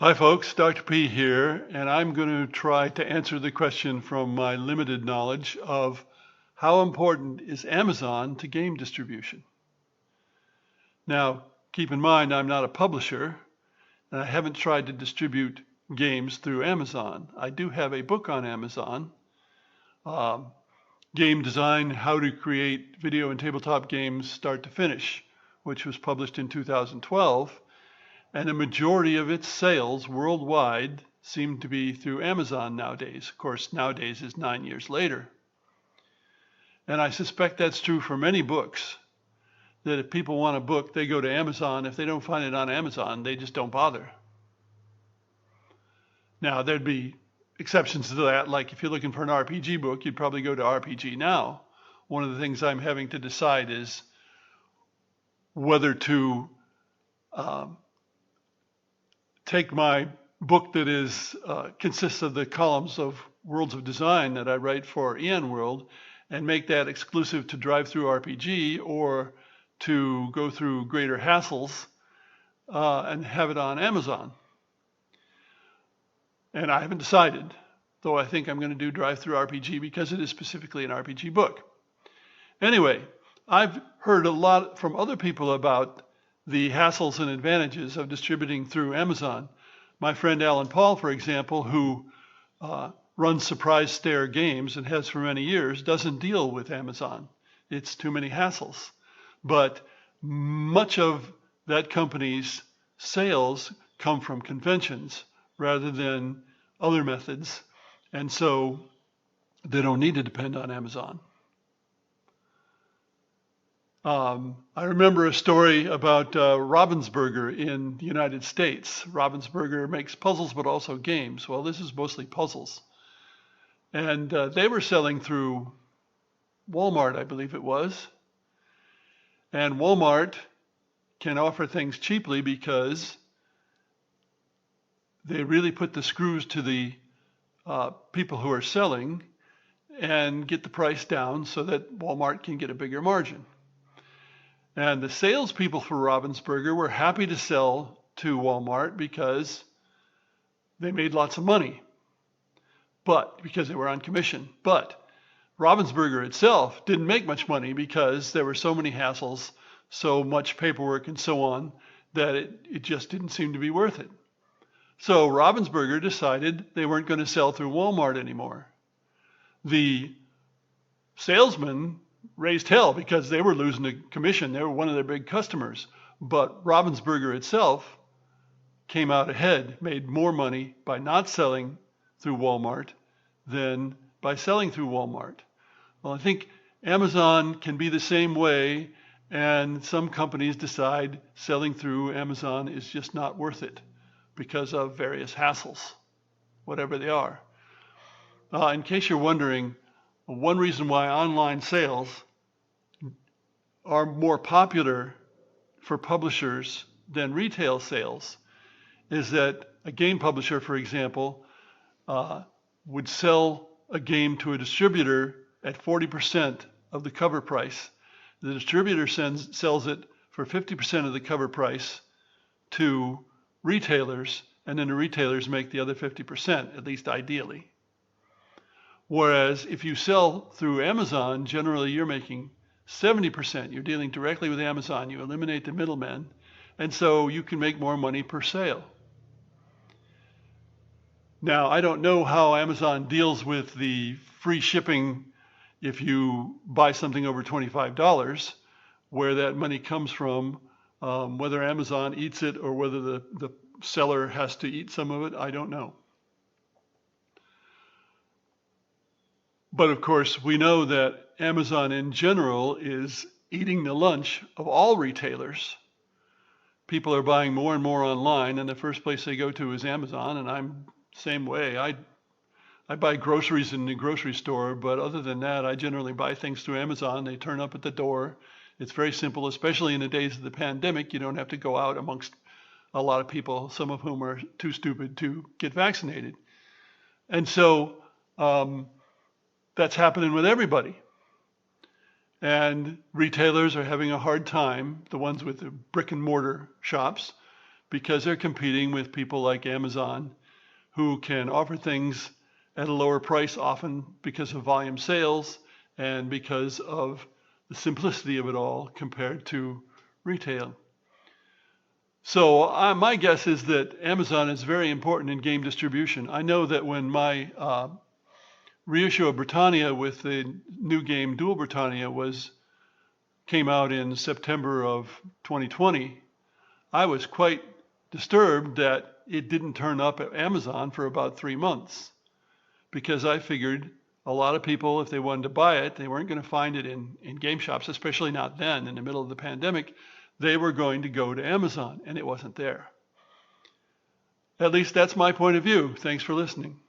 Hi folks, Dr. P here, and I'm going to try to answer the question from my limited knowledge of how important is Amazon to game distribution? Now, keep in mind I'm not a publisher, and I haven't tried to distribute games through Amazon. I do have a book on Amazon, uh, Game Design, How to Create Video and Tabletop Games Start to Finish, which was published in 2012. And a majority of its sales worldwide seem to be through Amazon nowadays. Of course, nowadays is 9 years later. And I suspect that's true for many books, that if people want a book, they go to Amazon. If they don't find it on Amazon, they just don't bother. Now, there'd be exceptions to that, like if you're looking for an RPG book, you'd probably go to RPG Now. One of the things I'm having to decide is whether to take my book that consists of the columns of Worlds of Design that I write for EN World and make that exclusive to Drive-Thru RPG, or to go through greater hassles and have it on Amazon. And I haven't decided, though I think I'm going to do Drive-Thru RPG because it is specifically an RPG book. Anyway, I've heard a lot from other people about the hassles and advantages of distributing through Amazon. My friend Alan Paul, for example, who runs Surprise Stare Games and has for many years, doesn't deal with Amazon. It's too many hassles. But much of that company's sales come from conventions rather than other methods, and so they don't need to depend on Amazon. I remember a story about Ravensburger in the United States. Ravensburger makes puzzles but also games. Well, this is mostly puzzles. And they were selling through Walmart, I believe it was. And Walmart can offer things cheaply because they really put the screws to the people who are selling and get the price down so that Walmart can get a bigger margin. And the salespeople for Ravensburger were happy to sell to Walmart because they made lots of money, but because they were on commission. But Ravensburger itself didn't make much money because there were so many hassles, so much paperwork and so on, that it just didn't seem to be worth it. So Ravensburger decided they weren't going to sell through Walmart anymore. The salesmen raised hell because they were losing the commission. They were one of their big customers. But Ravensburger itself came out ahead, made more money by not selling through Walmart than by selling through Walmart. Well, I think Amazon can be the same way, and some companies decide selling through Amazon is just not worth it because of various hassles, whatever they are. In case you're wondering, one reason why online sales are more popular for publishers than retail sales is that a game publisher, for example, would sell a game to a distributor at 40% of the cover price. The distributor sells it for 50% of the cover price to retailers, and then the retailers make the other 50%, at least ideally. Whereas if you sell through Amazon, generally you're making 70%. You're dealing directly with Amazon. You eliminate the middlemen, and so you can make more money per sale. Now, I don't know how Amazon deals with the free shipping if you buy something over $25, where that money comes from, whether Amazon eats it or whether the seller has to eat some of it, I don't know. But of course, we know that Amazon in general is eating the lunch of all retailers. People are buying more and more online, and the first place they go to is Amazon, and I'm the same way. I buy groceries in the grocery store, but other than that, I generally buy things through Amazon. They turn up at the door. It's very simple, especially in the days of the pandemic. You don't have to go out amongst a lot of people, some of whom are too stupid to get vaccinated. And so that's happening with everybody. And retailers are having a hard time, the ones with the brick and mortar shops, because they're competing with people like Amazon who can offer things at a lower price, often because of volume sales and because of the simplicity of it all compared to retail. So my guess is that Amazon is very important in game distribution. I know that when my reissue of Britannia with the new game Dual Britannia came out in September of 2020, I was quite disturbed that it didn't turn up at Amazon for about 3 months, because I figured a lot of people, if they wanted to buy it, they weren't going to find it in game shops, especially not then in the middle of the pandemic. They were going to go to Amazon, and it wasn't there. At least that's my point of view. Thanks for listening.